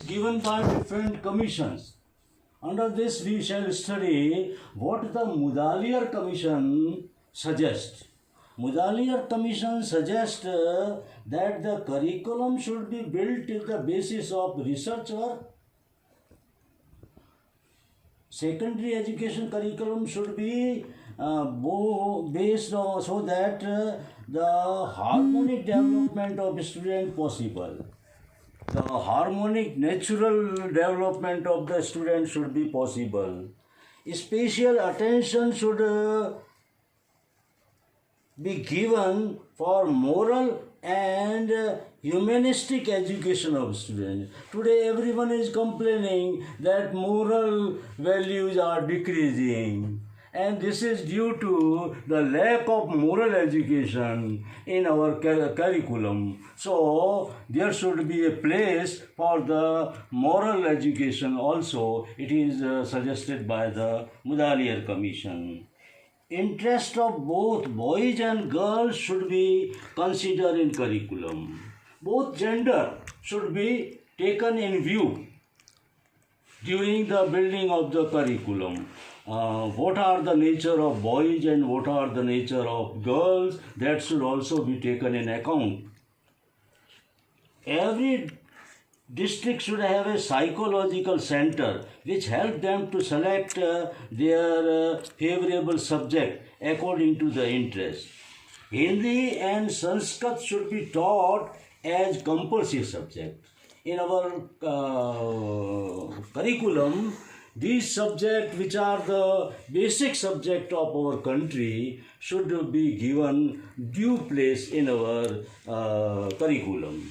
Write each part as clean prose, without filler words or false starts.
given by different commissions. Under this, we shall study what the Mudaliar Commission suggests. Mudaliar Commission suggests that the curriculum should be built on the basis of research work. Secondary education curriculum should be based on so that the harmonic development of student possible. The harmonic natural development of the student should be possible. Special attention should be given for moral and humanistic education of students. Today everyone is complaining that moral values are decreasing, and this is due to the lack of moral education in our curriculum. So there should be a place for the moral education also. It is suggested by the Mudaliar Commission. Interest of both boys and girls should be considered in curriculum. Both gender should be taken in view during the building of the curriculum. What are the nature of boys and what are the nature of girls, that should also be taken in account. Every district should have a psychological center which help them to select their favorable subject according to the interest. Hindi and Sanskrit should be taught as compulsory subject. In our curriculum, these subjects, which are the basic subject of our country, should be given due place in our curriculum.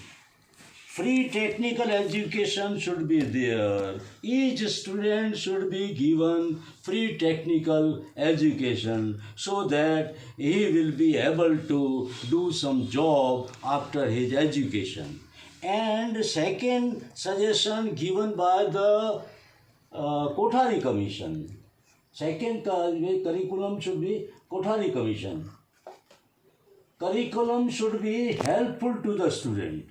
Free technical education should be there. Each student should be given free technical education so that he will be able to do some job after his education. And second suggestion given by the Kothari Commission. Second curriculum should be Kothari Commission. Curriculum should be helpful to the student.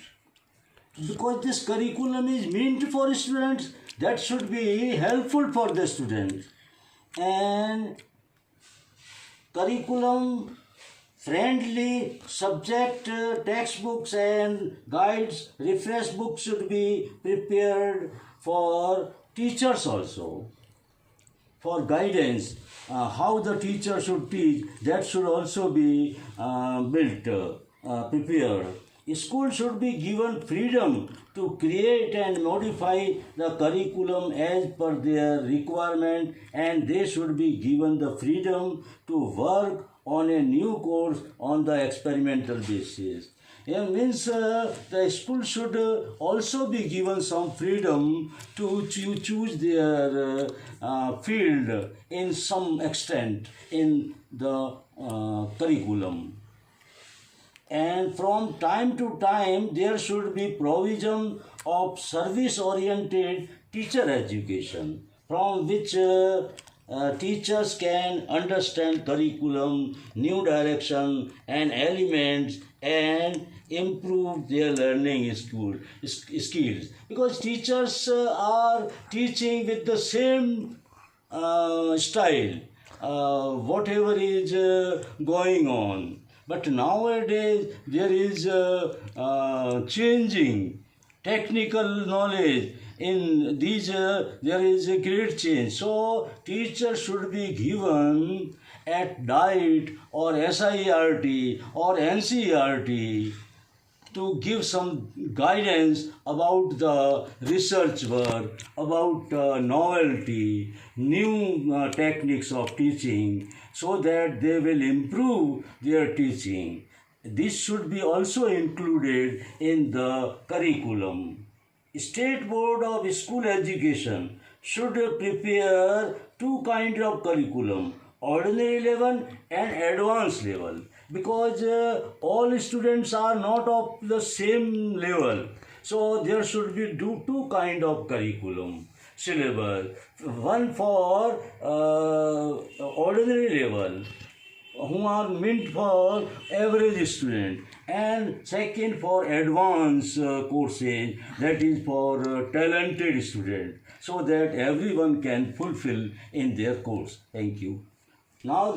Because this curriculum is meant for students, that should be helpful for the student. And curriculum friendly subject textbooks and guides, reference books should be prepared for teachers also, for guidance. How the teacher should teach, that should also be prepared. School should be given freedom to create and modify the curriculum as per their requirement, and they should be given the freedom to work on a new course on the experimental basis. It means the school should also be given some freedom to choose their field in some extent in the curriculum. And from time to time there should be provision of service-oriented teacher education from which teachers can understand curriculum, new direction and elements and improve their learning skills. Because teachers are teaching with the same style, whatever is going on. But nowadays there is changing technical knowledge. In these there is a great change. So teachers should be given at DIET or SIRT or NCERT to give some guidance about the research work, about novelty, new techniques of teaching, so that they will improve their teaching. This should be also included in the curriculum. State Board of School Education should prepare two kinds of curriculum, ordinary level and advanced level, because all students are not of the same level. So there should be two kinds of curriculum syllabus, one for ordinary level who are meant for average student, and second for advanced courses, that is for talented student, so that everyone can fulfill in their course. Thank you. Now